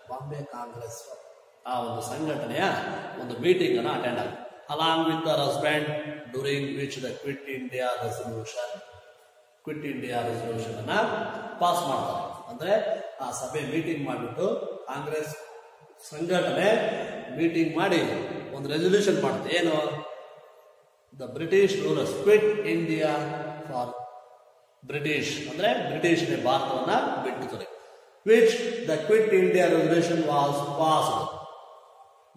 Bombay Congress ಆ ಒಂದು ಸಂಘಟನೆಯ ಒಂದು ಮೀಟಿಂಗ್ ಅನ್ನು ಅಟೆಂಡ್ ಆಗಿದೆ. Along with her husband, during which the quit India resolution ಅನ್ನ ಪಾಸ್ ಮಾಡ್ತಾರೆ. ಅಂದ್ರೆ ಆ ಸಭೆ ಮೀಟಿಂಗ್ ಮಾಡಿಬಿಟ್ಟು ಕಾಂಗ್ರೆಸ್ ಸಂಘಟನೆ ಮೀಟಿಂಗ್ ಮಾಡಿ ಒಂದು ರೆಸಲ್ಯೂಷನ್ ಮಾಡುತ್ತೆ. ಏನು? The British rulers quit India for British, ಅಂದ್ರೆ ಬ್ರಿಟಿಷ್ಗೆ ಭಾರತವನ್ನ ಬಿಟ್ಟುತ್ತದೆ. Which the quit India resolution was passed.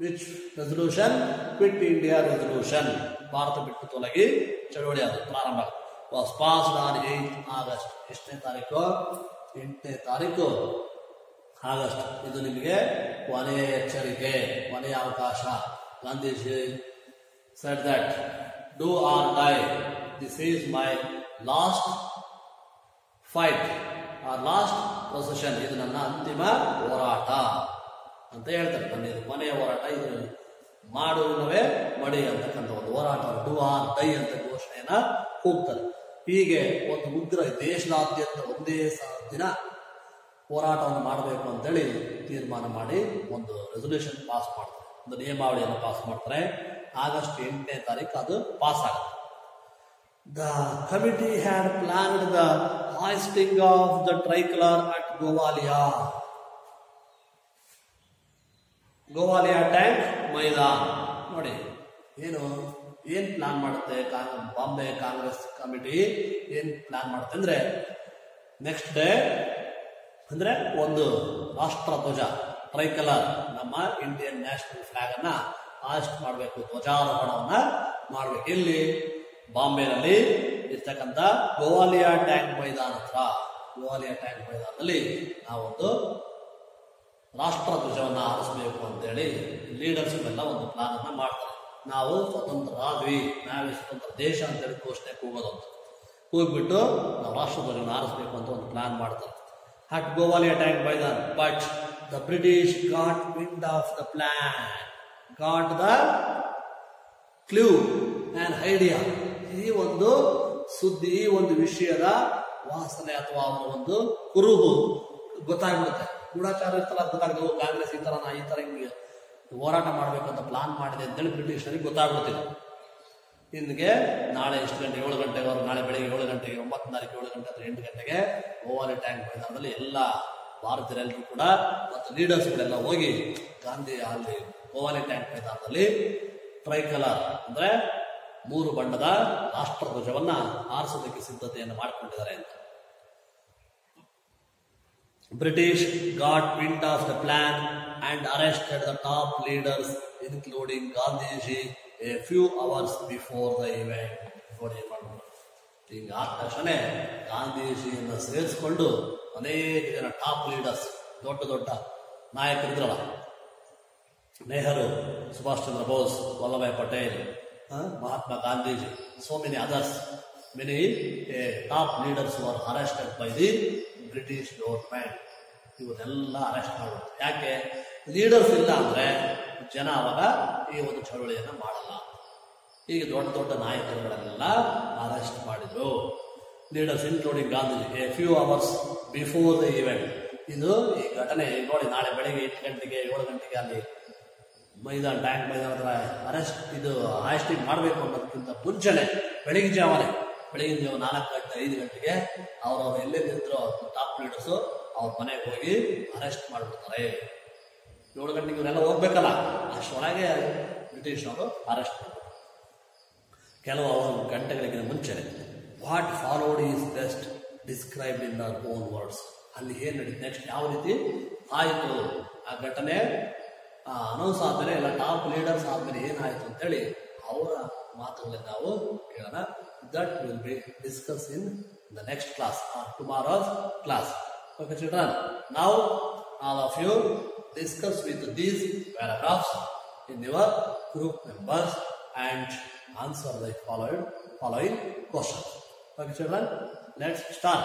Which resolution? Quit India resolution, Bharat ಬಿಟ್ಟು ತೊಲಗಿ ಚಳವಳಿ ಅದು ಪ್ರಾರಂಭ ವಾಸ್ ಪಾಸ್ಡ್ ಆನ್ 8 ಆಗಸ್ಟ್. ಎಷ್ಟನೇ ತಾರೀಕು? 8ನೇ ತಾರೀಕು ಆಗಸ್ಟ್. ಇದು ನಿಮಗೆ ಕೊನೆಯ ಎಚ್ಚರಿಕೆ, ಕೊನೆಯ ಅವಕಾಶ. Gandhiji said that do or die, this is my last fight or last procession, ಇದು ನನ್ನ ಅಂತಿಮ ಹೋರಾಟ ಅಂತ ಹೇಳ್ತಾರೆ. ನನ್ನ ಇದು ಕೊನೆಯ ಹೋರಾಟ, ಇದು ಮಾಡುವೇ ಮಡಿ ಅಂತಕ್ಕಂಥ ಒಂದು ಹೋರಾಟ, ಡೂ ಆರ್ ಡೈ ಅಂತ ಘೋಷಣೆಯನ್ನ ಕೂಗ್ತಾರೆ. ಹೀಗೆ ಒಂದು ಉಗ್ರ ದೇಶದಾದ್ಯಂತ ಒಂದೇ ದಿನ ಹೋರಾಟವನ್ನು ಮಾಡಬೇಕು ಅಂತೇಳಿ ತೀರ್ಮಾನ ಮಾಡಿ ಒಂದು ರೆಸಲ್ಯೂಷನ್ ಪಾಸ್ ಮಾಡ್ತಾರೆ, ಒಂದು ನಿಯಮಾವಳಿಯನ್ನು ಪಾಸ್ ಮಾಡ್ತಾರೆ. ಆಗಸ್ಟ್ 8ನೇ ತಾರೀಕು ಅದು ಪಾಸ್ ಆಗುತ್ತೆ. The committee had planned the hoisting of the tricolour at Gowalia Tank Maidan. ನೋಡಿ ಏನ್ ಪ್ಲಾನ್ ಮಾಡುತ್ತೆ ಬಾಂಬೆ ಕಾಂಗ್ರೆಸ್ ಕಮಿಟಿ, ಏನ್ ಪ್ಲಾನ್ ಮಾಡುತ್ತೆ ಅಂದ್ರೆ, ನೆಕ್ಸ್ಟ್ ಡೇ ಅಂದ್ರೆ ಒಂದು ರಾಷ್ಟ್ರ ಧ್ವಜ ಟ್ರೈಕಲರ್, ನಮ್ಮ ಇಂಡಿಯನ್ ನ್ಯಾಷನಲ್ ಫ್ಲಾಗ್ ಅನ್ನ ಹಾಸ್ಟ್ ಮಾಡಬೇಕು, ಧ್ವಜಾರೋಹಣವನ್ನ ಮಾಡಬೇಕು. ಇಲ್ಲಿ ಬಾಂಬೆನಲ್ಲಿ ಇರ್ತಕ್ಕಂಥ ಗೋವಾಲಿಯಾ ಟ್ಯಾಂಕ್ ಮೈದಾನ ಹತ್ರ. ಗೋವಾಲಿಯಾ ಟ್ಯಾಂಕ್ ಮೈದಾನದಲ್ಲಿ ನಾವೊಂದು ರಾಷ್ಟ್ರ ಧ್ವಜವನ್ನು ಹಾರಿಸಬೇಕು ಅಂತೇಳಿ ಲೀಡರ್ಸ್ಗಳೆಲ್ಲ ಒಂದು ಪ್ಲಾನ್ ಅನ್ನ ಮಾಡ್ತಾರೆ. ನಾವು ಸ್ವತಂತ್ರರಾದ್ವಿ, ನಾವೇ ಸ್ವತಂತ್ರ ದೇಶ ಅಂತೇಳಿ ಘೋಷಣೆ ಕೂಗೋದು ಅಂತ ಕೂಗ್ಬಿಟ್ಟು ನಾವು ರಾಷ್ಟ್ರ ಧ್ವಜವನ್ನು ಹಾರಿಸಬೇಕು ಅಂತ ಒಂದು ಪ್ಲಾನ್ ಮಾಡ್ತಾರೆ. At Govalia Tank Maidan, but the British got wind of the plan, got the clue and idea. ಈ ಒಂದು ಸುದ್ದಿ, ಈ ಒಂದು ವಿಷಯದ ವಾಸನೆ ಅಥವಾ ಅವರ ಒಂದು ಕುರುಹು ಗೊತ್ತಾಗ್ಬಿಡುತ್ತೆ. ಗೂಢಾಚಾರ ಇರ್ತಲ್ಲ, ಗೊತ್ತಾಗ್ತದೆ. ಕಾಂಗ್ರೆಸ್ ಈ ತರ ಹಿಂಗೆ ಹೋರಾಟ ಮಾಡ್ಬೇಕಂತ ಪ್ಲಾನ್ ಮಾಡಿದೆ ಅಂತೇಳಿ ಬ್ರಿಟಿಷರಿಗೆ ಗೊತ್ತಾಗ್ಬಿಡ್ತಿದೆ. ಇಲ್ಲಿಗೆ ನಾಳೆ ಎಷ್ಟು ಗಂಟೆ, 7 ಗಂಟೆವರೆಗೂ, ನಾಳೆ ಬೆಳಿಗ್ಗೆ 7 ಗಂಟೆಗೆ, 9 ತಾರೀಕು 7 ಗಂಟೆ ಅಥವಾ 8 ಗಂಟೆಗೆ ಗೋವಾಲಿಯಾ ಟ್ಯಾಂಕ್ ಮೈದಾನದಲ್ಲಿ ಎಲ್ಲ ಭಾರತೀಯರೆಲ್ಲರೂ ಕೂಡ ಮತ್ತು ಲೀಡರ್ಸ್ಗಳೆಲ್ಲ ಹೋಗಿ ಗಾಂಧಿ ಅಲ್ಲಿ ಗೋವಾಲಿಯಾ ಟ್ಯಾಂಕ್ ಮೈದಾನದಲ್ಲಿ ಟ್ರೈಕಲರ್ ಅಂದ್ರೆ 3 ಬಣ್ಣದ ರಾಷ್ಟ್ರ ಧ್ವಜವನ್ನ ಹಾರಿಸೋದಕ್ಕೆ ಸಿದ್ಧತೆಯನ್ನು ಮಾಡಿಕೊಂಡಿದ್ದಾರೆ ಅಂತ. British got wind of the plan and arrested the top leaders including Gandhiji a few hours before the event. ನೋಡಿ ಈಗ ಆದ ತಕ್ಷಣ ಗಾಂಧೀಜಿಯನ್ನು ಸೇರಿಸಿಕೊಂಡು ಅನೇಕ ಜನ ಟಾಪ್ ಲೀಡರ್ಸ್, ದೊಡ್ಡ ದೊಡ್ಡ ನಾಯಕರಿದ್ರಲ್ಲ, Nehru, Subhash Chandra Bose, Vallabhbhai Patel, Mahatma Gandhiji, so many others, many top leaders were arrested by the British government. ಇವನ್ನೆಲ್ಲ ಅರೆಸ್ಟ್ ಮಾಡೋದು. ಯಾಕೆ? ಲೀಡರ್ಸ್ ಇಲ್ಲ ಅಂದ್ರೆ ಜನ ಅವಾಗ ಈ ಒಂದು ಚಳವಳಿಯನ್ನ ಮಾಡಲ್ಲ. ಈಗ ದೊಡ್ಡ ದೊಡ್ಡ ನಾಯಕರುಗಳನ್ನೆಲ್ಲ ಅರೆಸ್ಟ್ ಮಾಡಿದ್ರು. Leaders including Gandhiji A few hours before the event. ಇದು ಈ ಘಟನೆ ನೋಡಿ, ನಾಳೆ ಬೆಳಿಗ್ಗೆ 8 ಗಂಟೆಗೆ 7 ಗಂಟೆಗೆ ಅಲ್ಲಿ ಟ್ಯಾಂಕ್ ಮೈದಾನ ಹತ್ರ ಅರೆಸ್ಟಿಂಗ್ ಮಾಡಬೇಕು ಅನ್ನೋದಕ್ಕಿಂತ ಮುಂಚೆನೆ ಬೆಳಗಿನ ಜಾವ 4 ಗಂಟೆ 5 ಗಂಟೆಗೆ ಅವ್ರವ್ರು ಎಲ್ಲೆಲ್ಲಿದ್ರು ಟಾಪ್ ಲೀಡರ್ಸ್ ಅವ್ರ ಮನೆಗೆ ಹೋಗಿ ಅರೆಸ್ಟ್ ಮಾಡಿಬಿಡ್ತಾರೆ. 7 ಗಂಟೆಗೆ ಇವರೆಲ್ಲ ಹೋಗ್ಬೇಕಲ್ಲ, ಅಷ್ಟೊಳಗೆ ಬ್ರಿಟಿಷ್ನವರು ಅರೆಸ್ಟ್ ಮಾಡಿದ್ರು. ಕೆಲವು ಗಂಟೆಗಳಿಗೆ ಮುಂಚೆ what followed is best described in our own words. ಅಲ್ಲಿ ಏನ್ ನಡೀತು, ನೆಕ್ಸ್ಟ್ ಯಾವ ರೀತಿ ಆಯಿತು ಆ ಘಟನೆ, ಅನೌನ್ಸ್ ಆದ್ಮೇಲೆ ಎಲ್ಲ ಟಾಪ್ ಲೀಡರ್ಸ್ ಆದ್ಮೇಲೆ ಏನಾಯ್ತು ಅಂತೇಳಿ ಅವರ ಮಾತುಗಳಲ್ಲಿ ನಾವು ಕೇಳೋಣ. That will be discuss in the next class or tomorrow's class. Okay children, now all of you discuss with these paragraphs in your group members and answer the following questions. Okay children, let's start.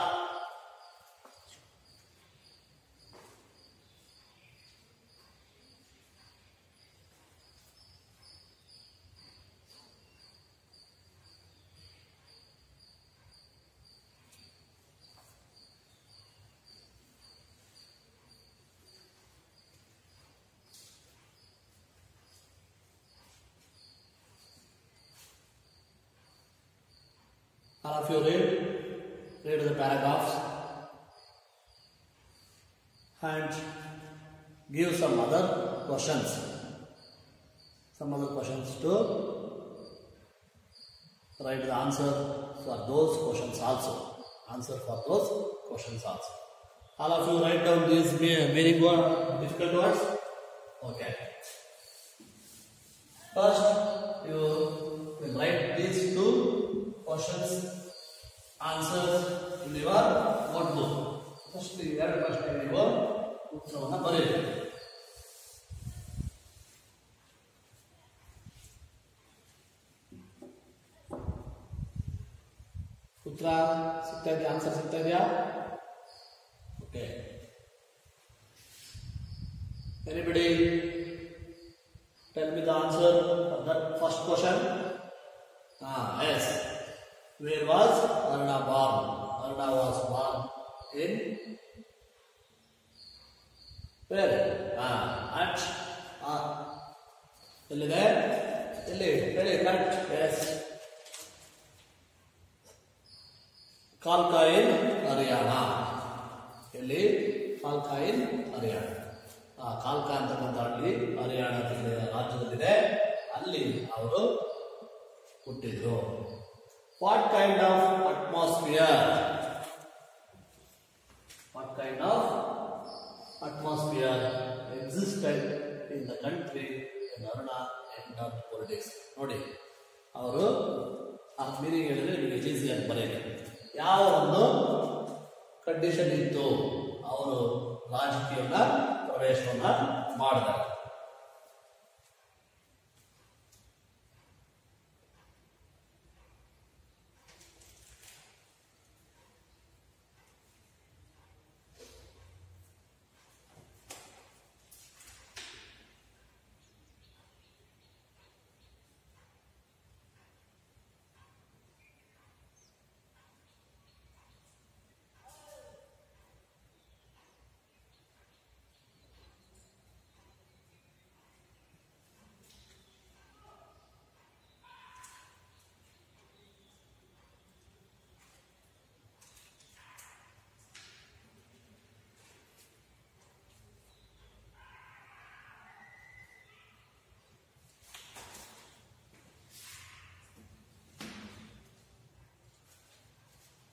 All of you read the paragraphs and give some other questions. Some other questions to write the answer for those questions also. Answer for those questions also. All of you write down these meaning word, difficult words. Okay. First, you will write these two questions answers in your notebook. First, ನೀವು ಉತ್ತರವನ್ನು ಬರೆಯಿರಿ. ಉತ್ತರ ಸಿಗ್ತಾ ಇದೆಯಾ? ಆನ್ಸರ್ ಸಿಗ್ತಾ ಇದೆಯಾ? Okay. Anybody tell me the answer of that first question? Yes. Where was Aruna born? Aruna was born in where? At ಎಲ್ಲಿದೆ? ಎಲ್ಲಿ ಹೇಳಿ? ಕರೆಕ್ಟ್. Yes. ಕಾಲ್ಕಾ ಇನ್ ಹರಿಯಾಣ. ಎಲ್ಲಿ? ಕಾಲ್ಕಾ ಇನ್ ಹರಿಯಾಣ. ಕಾಲ್ಕಾ ಅಂತಕ್ಕಂಥ ಹಳ್ಳಿ ಹರಿಯಾಣ ರಾಜ್ಯದಲ್ಲಿದೆ. ಅಲ್ಲಿ ಅವರು ಹುಟ್ಟಿದ್ರು. What kind of atmosphere? What kind of atmosphere existed in the country in Aruna entered politics? ನೋಡಿ, ಅವರು ಆ ಮೀನಿಂಗ್ ಹೇಳಿದ್ರೆ ನಿಮಗೆ ಈಸಿಯಾಗಿ ಬರೆಯಿರಿ. ಯಾವ ಒಂದು ಕಂಡೀಷನ್ ಇತ್ತು, ಅವರು ರಾಜಕೀಯದ ಪ್ರವೇಶವನ್ನ ಮಾಡಿದ್ದಾರೆ.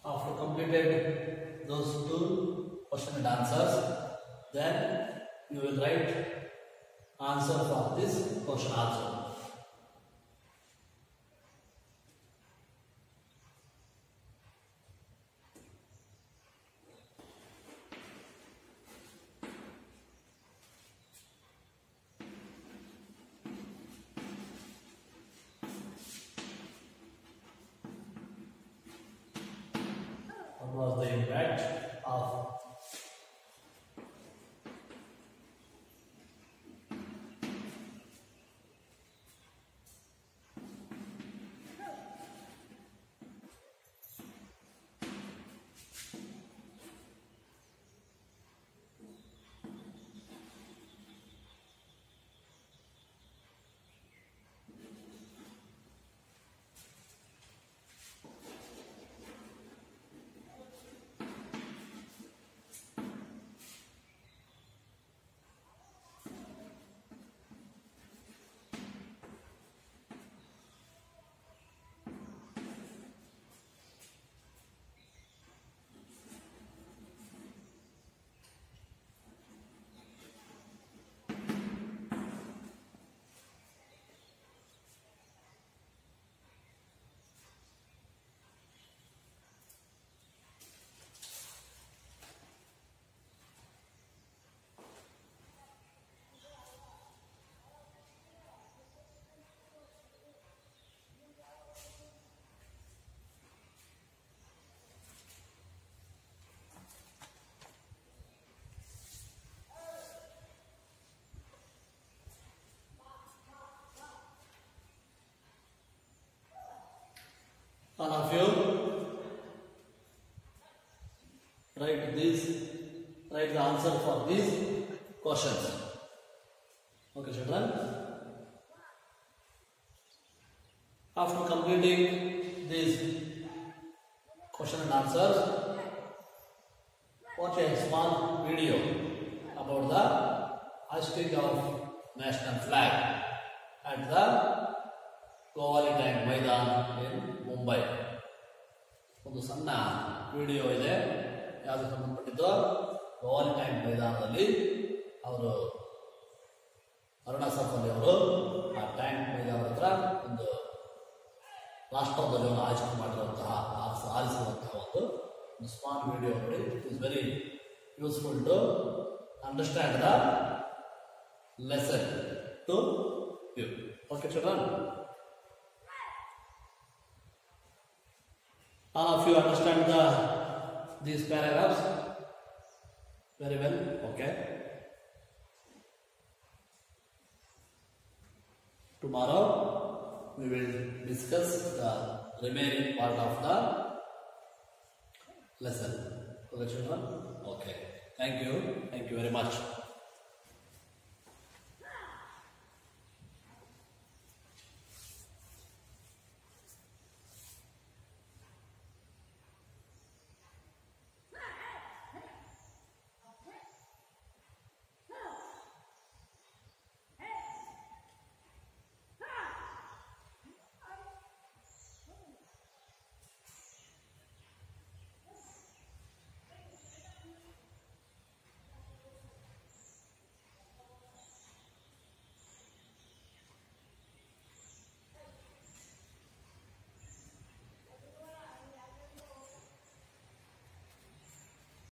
After completed those two question and answers, then you will write answer for this question also. What was the impact of all of you write the answer for these questions. Okay, children. After completing these question and answers, watch a small video about the hoisting of national flag at the Gowalia Tank Maidan in Mumbai. ಒಂದು ಸಣ್ಣ ವಿಡಿಯೋ ಇದೆ, ಯಾವುದು ಸಂಬಂಧಪಟ್ಟಿದ್ದು ಗೋವಾಲಿ ಟ್ಯಾಂಕ್ ಮೈದಾನದಲ್ಲಿ ಅವರು ಅರುಣಾಚಲ ಅವರು ಆ ಟ್ಯಾಂಕ್ ಮೈದಾನದ ಹತ್ರ ಒಂದು ರಾಷ್ಟ್ರಧ್ವಜವನ್ನು ಆಚರಣೆ ಮಾಡಿರುವಂತಹ ಆರಿಸಿರುವಂತಹ ಒಂದು ಸ್ಮಾಲ್ ವಿಡಿಯೋ ನೋಡಿ. It is very useful to understand the lesson to you. Okay children, all of you understand these paragraphs very well. Okay, tomorrow we will discuss the remaining part of the lesson. Okay children, okay, thank you very much.